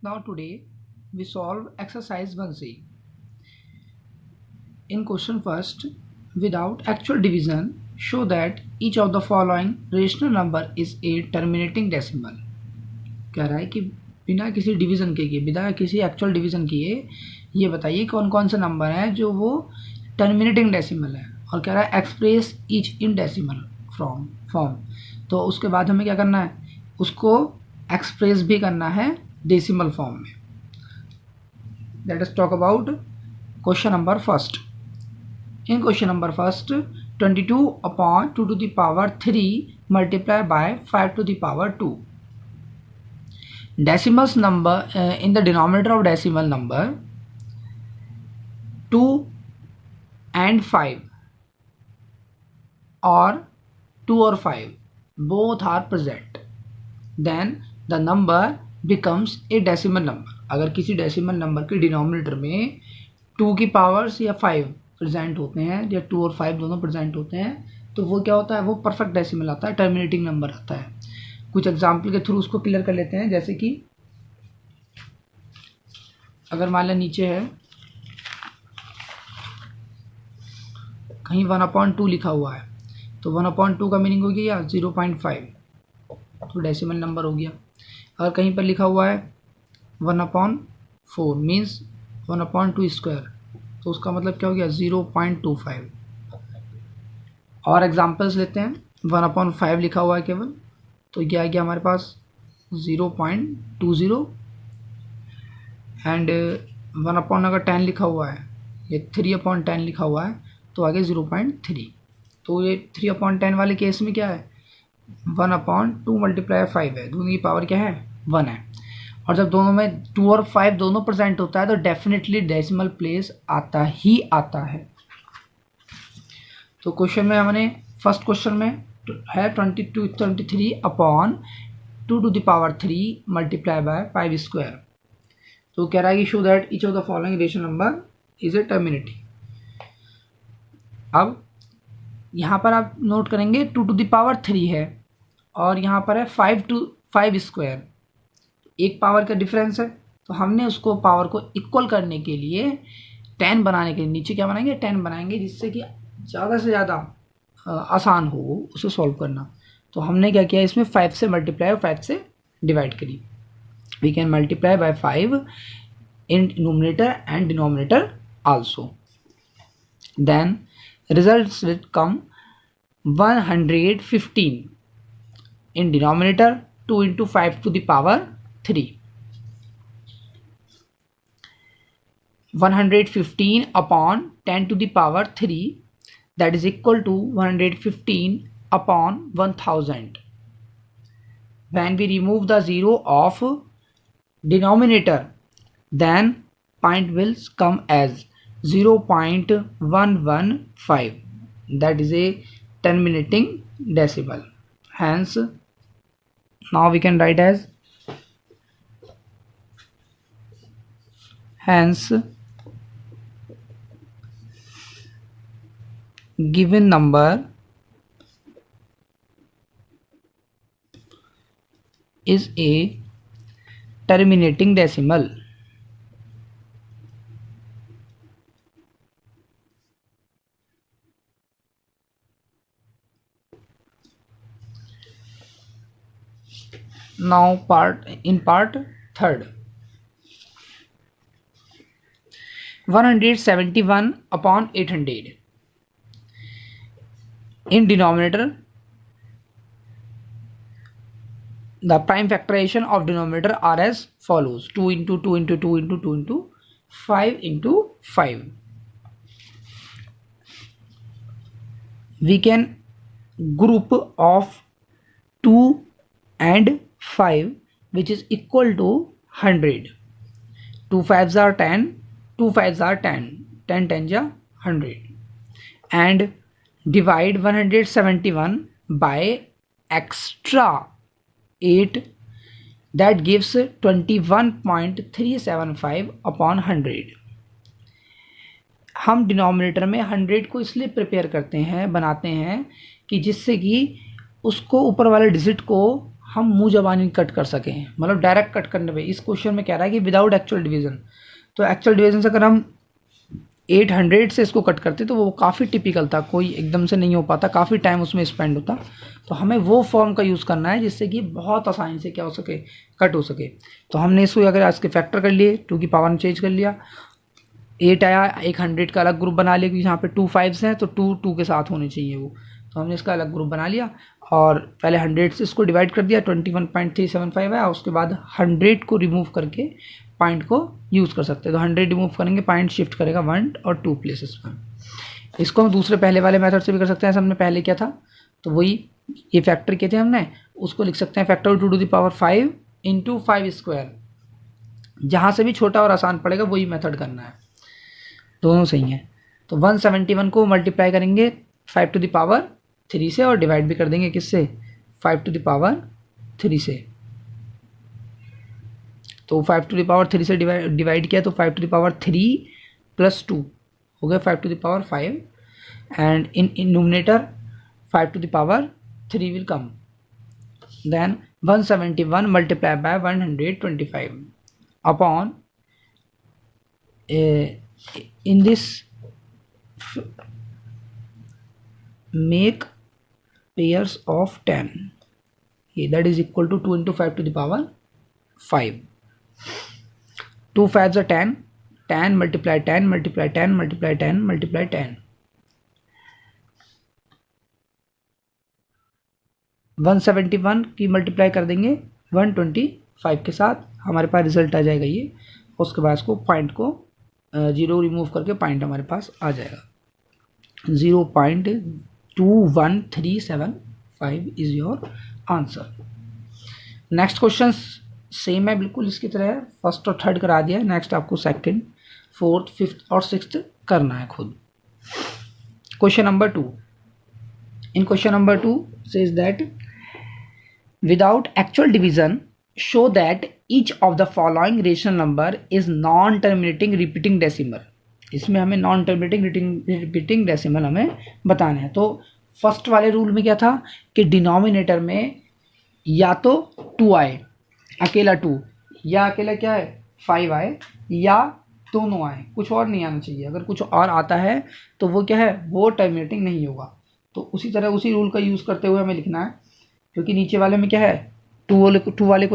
Now today we solve exercise 1C. In question first, without actual division, show that each of the following rational number is a terminating decimal. कह रहा है कि बिना किसी division के बिना किसी एक्चुअल डिवीज़न किए ये बताइए कौन कौन से नंबर हैं जो वो टर्मिनेटिंग डेसिमल है, और कह रहा है express each in decimal form. तो उसके बाद हमें क्या करना है, उसको एक्सप्रेस भी करना है डेसिमल फॉर्म में. Let us talk about question number first. In question number first 22/2⁻³ multiplied by 5⁻². Decimals number in the denominator of decimal number 2 and 5 or 2 or 5 both are present, then the number becomes a decimal number. अगर किसी decimal number के denominator में 2 की powers या 5 present होते हैं या 2 और 5 दोनों प्रेजेंट होते हैं तो वो क्या होता है, वो परफेक्ट डेसिमल आता है, टर्मिनेटिंग नंबर आता है. कुछ एग्जाम्पल के थ्रू उसको क्लियर कर लेते हैं. जैसे कि अगर मान लें नीचे है कहीं 1/2 लिखा हुआ है तो 1/2 का मीनिंग हो गया 0.5, तो डेसिमल नंबर हो गया. अगर कहीं पर लिखा हुआ है 1/4 मीन्स 1/2², तो उसका मतलब क्या हो गया 0.25. और एग्जाम्पल्स लेते हैं. 1/5 लिखा हुआ है केवल, तो क्या आ गया हमारे पास 0.20. एंड 1/10 लिखा हुआ है, ये 3/10 लिखा हुआ है तो आगे 0.3. तो ये 3/10 वाले केस में क्या है 1/2 × 5 है, दोनों की पावर क्या है 1 है. और जब दोनों में 2 और 5 दोनों प्रेजेंट होता है तो डेफिनेटली डेसिमल प्लेस आता ही आता है. तो क्वेश्चन में हमने फर्स्ट क्वेश्चन में है 23/2⁻³ multiplied by 5². तो कह रहा है कि show that each of the following rational number is a terminating. अब यहाँ पर आप नोट करेंगे 2⁻³ है और यहाँ पर है 5² एक पावर का डिफरेंस है. तो हमने उसको पावर को इक्वल करने के लिए 10 बनाने के लिए नीचे क्या बनाएंगे 10 बनाएंगे, जिससे कि ज़्यादा से ज़्यादा आसान हो उसे सॉल्व करना. तो हमने क्या किया, इसमें 5 से मल्टीप्लाई और 5 से डिवाइड करी. We can multiply by 5 in numerator and denominator also. Then results will come 115 in denominator 2 into 5⁻3. 115/10⁻3 that is equal to 115/1000. When we remove the 0 of denominator, then point will come as 0.115. That is a terminating decimal. Hence now we can write as given number is a terminating decimal. Now part third. 171/800. In denominator, the prime factorization of denominator are as follows: 2 into 2 into 2 into 2 into 5 into 5. We can group of 2 and 5 which is equal to 100. 2 5s are 10, 2 5s are 10, 10 10s are 100, and divide 171 by extra 8, that gives 21.375/100. हम denominator में 100 को इसलिए prepare करते हैं, बनाते हैं कि जिससे कि उसको ऊपर वाले डिजिट को हम मुंह जबानी कट कर सकें, मतलब डायरेक्ट कट करने पे। इस क्वेश्चन में कह रहा है कि विदाउट एक्चुअल डिवीजन, तो एक्चुअल डिवीजन से अगर हम 800 से इसको कट करते तो वो काफ़ी टिपिकल था, कोई एकदम से नहीं हो पाता, काफ़ी टाइम उसमें स्पेंड होता। तो हमें वो फॉर्म का यूज़ करना है जिससे कि बहुत आसानी से क्या हो सके, कट हो सके। तो हमने इसको अगर इसके फैक्टर कर लिए, 2 की पावर में चेंज कर लिया, 8 आया, एक 100 का अलग ग्रुप बना लिया, क्योंकि यहाँ पे 2 5s हैं तो 2 2 के साथ होने चाहिए वो, तो हमने इसका अलग ग्रुप बना लिया और पहले 100 से इसको डिवाइड कर दिया, 21.375 है। उसके बाद 100 को रिमूव करके पॉइंट को यूज़ कर सकते हैं। तो 100 रिमूव करेंगे, पॉइंट शिफ्ट करेगा 1 और 2 प्लेसेस पर। इसको हम दूसरे पहले वाले मेथड से भी कर सकते हैं, हमने पहले किया था। तो वही ये फैक्टर किए थे हमने, उसको लिख सकते हैं factor 2 to the power 5 into 5 square. जहाँ से भी छोटा और आसान पड़ेगा वही मेथड करना है, दोनों सही हैं। तो 171 को मल्टीप्लाई करेंगे 5 टू द पावर 3 से और डिवाइड भी कर देंगे किससे, 5 टू द पावर 3 से। तो 5 टू द पावर 3 से डिवाइड किया तो 5 टू द पावर 3 प्लस 2 हो गया 5 to the power 5, and in nominator 5 to the power 3 will come. Then 171 multiply by 125 upon in this make pairs of 10, that is equal to 2 into 5 to the power 5. 2 5s are 10, 10 multiply 10 multiply 10 multiply 10 multiply 10, 171 की multiply कर देंगे 125 के साथ, हमारे पास result आ जाएगा ये। उसके बाद इसको पॉइंट को 0 रिमूव करके पॉइंट हमारे पास आ जाएगा, 0.21375 is your answer. Next question same है बिल्कुल इसकी तरह है, फर्स्ट और थर्ड करा दिया है, नेक्स्ट आपको सेकंड, फोर्थ, फिफ्थ और सिक्स्थ करना है खुद। Question number 2, in question number 2 says that without actual division show that each of the following rational number is non-terminating repeating decimal। इसमें हमें नॉन टर्मिनेटिंग रिपीटिंग डेसिमल हमें बताना है। तो फर्स्ट वाले रूल में क्या था कि डिनोमिनेटर में या तो 2 आए, अकेला 2, या अकेला क्या है 5 आए, या दोनों आए, कुछ और नहीं आना चाहिए। अगर कुछ और आता है तो वो क्या है, वो टर्मिनेटिंग नहीं होगा। तो उसी तरह उसी रूल का यूज़ करते हुए हमें लिखना है, क्योंकि नीचे वाले में क्या है, टू वाले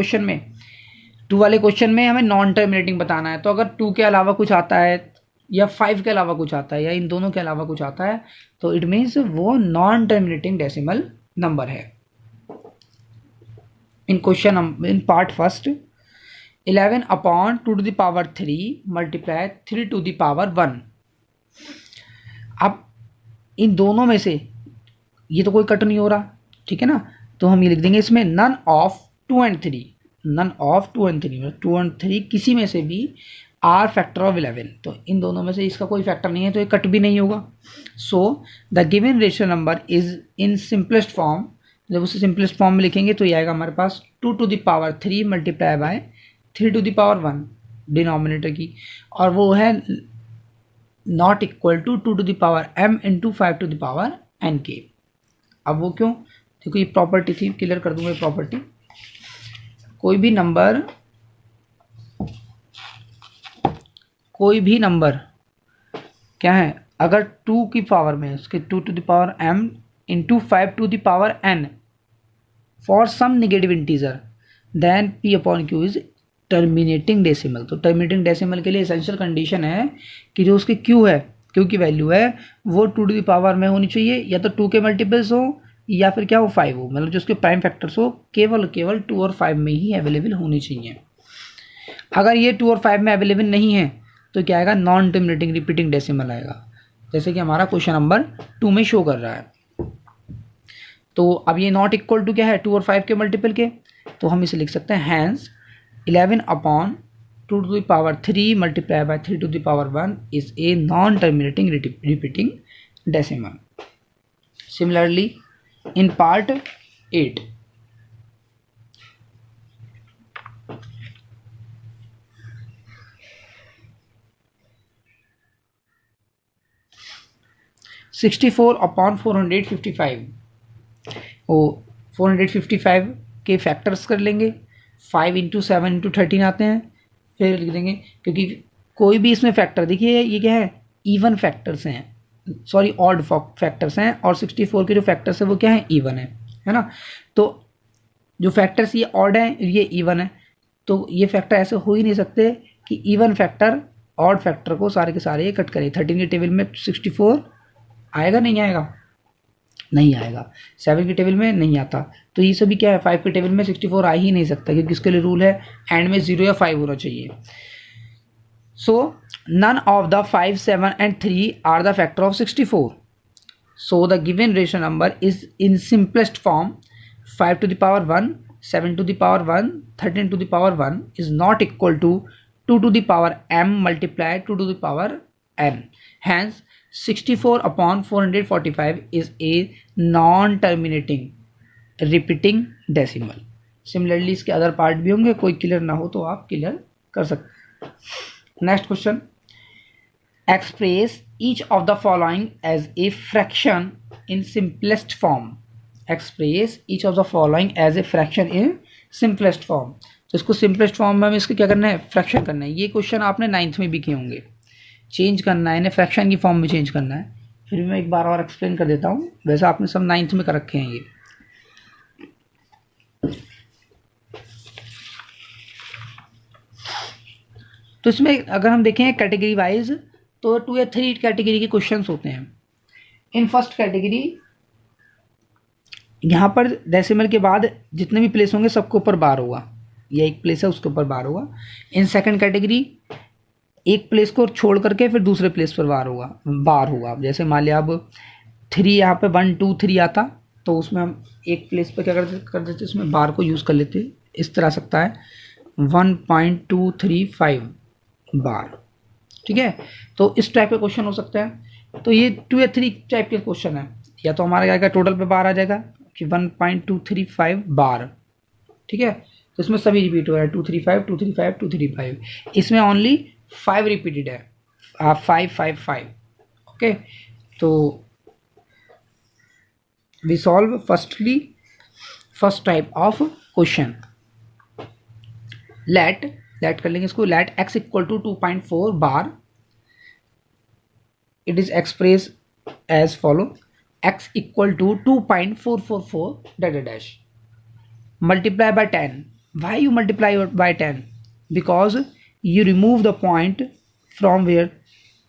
क्वेश्चन में हमें नॉन टर्मिनेटिंग बताना है। तो अगर 2 के अलावा कुछ आता है या 5 के अलावा कुछ आता है या इन दोनों के अलावा कुछ आता है तो इट मीन्स वो नॉन टर्मिनेटिंग डेसिमल नंबर है। In question in part first 11 upon 2 to the power 3 multiply 3 to the power 1। अब इन दोनों में से ये तो कोई कट नहीं हो रहा, ठीक है ना, तो हम ये लिख देंगे इसमें none of 2 and 3, none of 2 and 3, मतलब 2 and 3 किसी में से भी आर फैक्टर ऑफ 11। तो इन दोनों में से इसका कोई फैक्टर नहीं है तो ये कट भी नहीं होगा। So the given rational number is in simplest form, जब उसे सिंपलेस्ट फॉर्म में लिखेंगे तो ये आएगा हमारे पास 2 to the power 3 multiply by 3 to the power 1 denominator की, और वो है not equal to 2 to the power m into 5 to the power n के। अब वो क्यों, देखो ये प्रॉपर्टी थी, क्लियर कर दूंगा ये प्रॉपर्टी। कोई भी नंबर क्या है, अगर 2 की पावर में उसके 2 to the power m into 5 to the power n for some negative integer then p upon q is terminating decimal. तो टर्मिनेटिंग डेसिमल के लिए एसेंशियल कंडीशन है कि जो उसकी q है, q की वैल्यू है वो 2 टू द पावर में होनी चाहिए, या तो 2 के मल्टीपल्स हो या फिर क्या हो 5 हो, मतलब जो उसके प्राइम फैक्टर्स हो केवल 2 और 5 में ही अवेलेबल होनी चाहिए। अगर ये 2 और 5 में अवेलेबल नहीं है तो क्या आएगा, नॉन टर्मिनेटिंग रिपीटिंग डेसिमल आएगा, जैसे कि हमारा क्वेश्चन नंबर 2 में शो कर रहा है। तो अब ये नॉट इक्वल टू क्या है, 2 और 5 के मल्टीपल के, तो हम इसे लिख सकते हैं hence 11 upon 2 to the power 3 multiply by 3 to the power 1 is a non terminating repeating decimal. Similarly in part 8 64 upon 455, ओ 455 के फैक्टर्स कर लेंगे, 5 इंटू 7 इंटू 13 आते हैं, फिर लिख देंगे, क्योंकि कोई भी इसमें फैक्टर देखिए ये क्या है, इवन फैक्टर्स हैं, सॉरी ऑड फैक्टर्स हैं, और 64 के जो फैक्टर्स है वो क्या है, इवन है ना। तो जो फैक्टर्स ये ऑड है ये इवन है, तो ये फैक्टर ऐसे हो ही नहीं सकते कि इवन फैक्टर ऑड फैक्टर को सारे के सारे कट करें। 13 के टेबल में 64 आएगा, नहीं आएगा, नहीं आएगा। 7 के टेबल में नहीं आता, तो ये सभी क्या है, 5 के टेबल में 64 आ ही नहीं सकता, क्योंकि इसके लिए रूल है एंड में 0 या 5 होना चाहिए। So none of the 5, 7 and 3 are the factor of 64. So the given rational number is in simplest form 5 to the power 1, 7 to the power 1, 13 to the power 1 is not equal to 2 to the power m multiplied 2 to the power n. Hence 64 upon 445 is a non-terminating repeating decimal. Similarly इसके other part भी होंगे, कोई clear ना हो तो आप clear कर सकते हैं। Next question, express each of the following as a fraction in simplest form. Express each of the following as a fraction in simplest form. तो इसको सिंपलेस्ट फॉर्म में हमें इसको क्या करना है, फ्रैक्शन करना है। ये क्वेश्चन आपने 9th में भी किए होंगे। चेंज करना है, इन्हें फ्रैक्शन की फॉर्म में चेंज करना है। फिर मैं एक बार और एक्सप्लेन कर देता हूँ, वैसे आपने सब 9th में कर रखे हैं ये। तो इसमें अगर हम देखें कैटेगरी वाइज तो 2 या 3 कैटेगरी के क्वेश्चंस होते हैं। इन फर्स्ट कैटेगरी यहाँ पर डेसिमल के बाद जितने भी प्लेस होंगे सबके ऊपर बार होगा, ये एक प्लेस है उसके ऊपर बार होगा। इन सेकंड कैटेगरी एक प्लेस को छोड़ करके फिर दूसरे प्लेस पर बार होगा। जैसे मान लिया अब 3 यहाँ पे 1 2 3 आता, तो उसमें हम एक प्लेस पर क्या कर देते उसमें बार को यूज़ कर लेते। इस तरह सकता है 1.235 बार, ठीक है। तो इस टाइप का क्वेश्चन हो सकता है। तो ये 2 या 3 टाइप के क्वेश्चन है। या तो हमारा क्या आएगा, टोटल पे बार आ जाएगा कि 1.235 बार, ठीक है। तो इसमें सभी रिपीट हो रहा है 235 235 235। इसमें ओनली 5 रिपीटेड है, 5 5 5, ओके। तो we solve first type of question. Let कर लेंगे इसको, let x equal to 2.4 bar, it is expressed as follow, x equal to 2.444 dash dash multiply by 10. Why you multiply by 10? Because you remove the point from where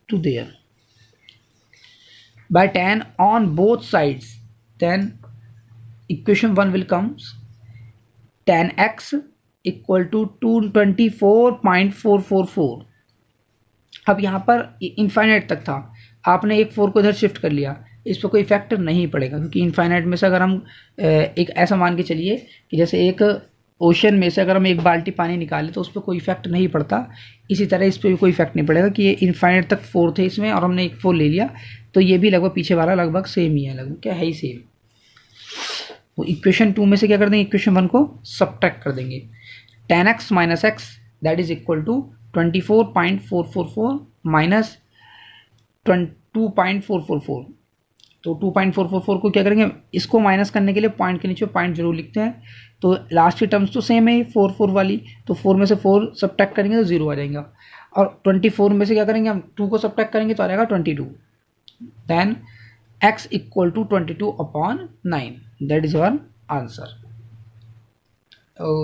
to there by 10 on both sides, then equation 1 will comes 10x equal to 224.444। अब यहाँ पर infinite तक था, आपने एक 4 को इधर shift कर लिया, इस पर कोई इफेक्ट नहीं पड़ेगा, क्योंकि इनफाइनाइट में से अगर हम एक ऐसा मान के चलिए कि जैसे एक ओशन में से अगर हम एक बाल्टी पानी निकालें तो उस पर कोई इफेक्ट नहीं पड़ता, इसी तरह इस पर भी कोई इफेक्ट नहीं पड़ेगा कि ये इनफाइनाइट तक 4 थे इसमें और हमने एक 4 ले लिया, तो ये भी लगभग पीछे वाला लगभग सेम ही है, लगभग क्या है ही सेम। वो इक्वेशन 2 में से क्या कर देंगे, इक्वेशन 1 को सब्ट्रैक्ट कर देंगे। 10x minus x that is equal to 24.444 minus 2.444। तो 2.444 को क्या करेंगे, इसको माइनस करने के लिए पॉइंट के नीचे पॉइंट जरूर लिखते हैं। तो लास्ट की टर्म्स तो सेम है 4 वाली, तो 4 में से 4 सब्ट्रैक्ट करेंगे तो 0 आ जाएगा, और 24 में से क्या करेंगे हम 2 को सब्ट्रैक्ट करेंगे तो आ जाएगा 22। Then x equal to 22 upon 9, that is our answer.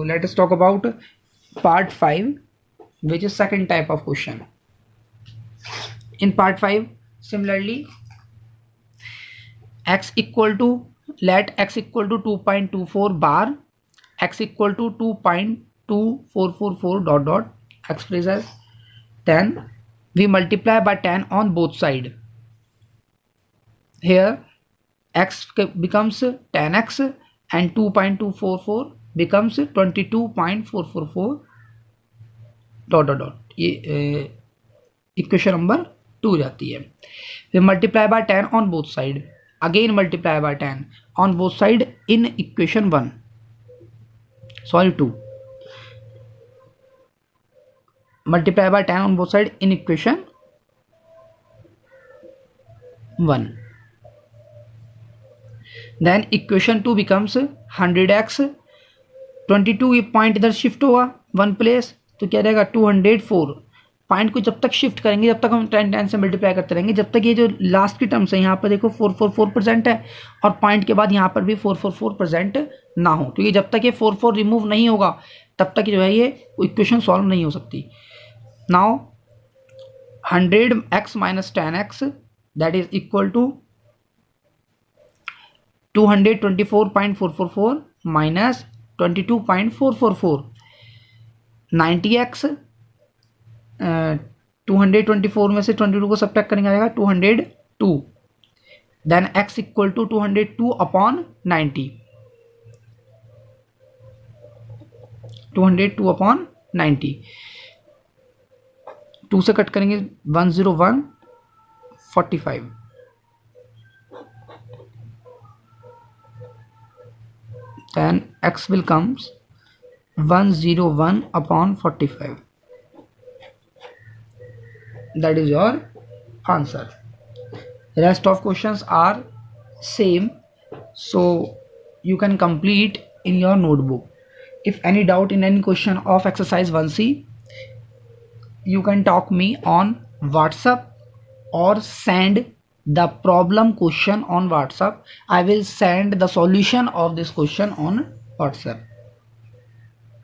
Let us talk about part 5, which is second type of question. In part 5, similarly, x equal to, let x equal to 2.24 bar, x equal to 2.2444 dot dot express as, then we multiply by 10 on both side. Here x becomes 10x and 2.244 becomes 22.444 dot dot dot, ये equation number 2 जाती है। फिर multiply by 10 on both side, again multiply by 10 on both side in equation 1, sorry 2, multiply by 10 on both side in equation 1। Then equation 2 becomes 100x 22 ये point इधर shift होगा 1 place, तो क्या रहेगा 204। पॉइंट को जब तक शिफ्ट करेंगे, जब तक हम 10 से मल्टीप्लाई करते रहेंगे, जब तक ये जो लास्ट की टर्म्स है यहाँ पर देखो 444% है और पॉइंट के बाद यहाँ पर भी 444% ना हो, तो ये जब तक ये 44 रिमूव नहीं होगा तब तक जो है ये इक्वेशन सॉल्व नहीं हो सकती। Now 100x minus 10x that is equal to 224.444 minus 22.444। 90x 224 में से 22 को सब्ट्रैक्ट करेंगे आएगा 202, then x equal to 202 upon 90, 202 upon 90, 2 से कट करेंगे 101 45, then x will comes 101 upon 45, that is your answer. Rest of questions are same, so you can complete in your notebook. If any doubt in any question of exercise 1C, you can talk me on WhatsApp or send the problem question on WhatsApp. I will send the solution of this question on WhatsApp.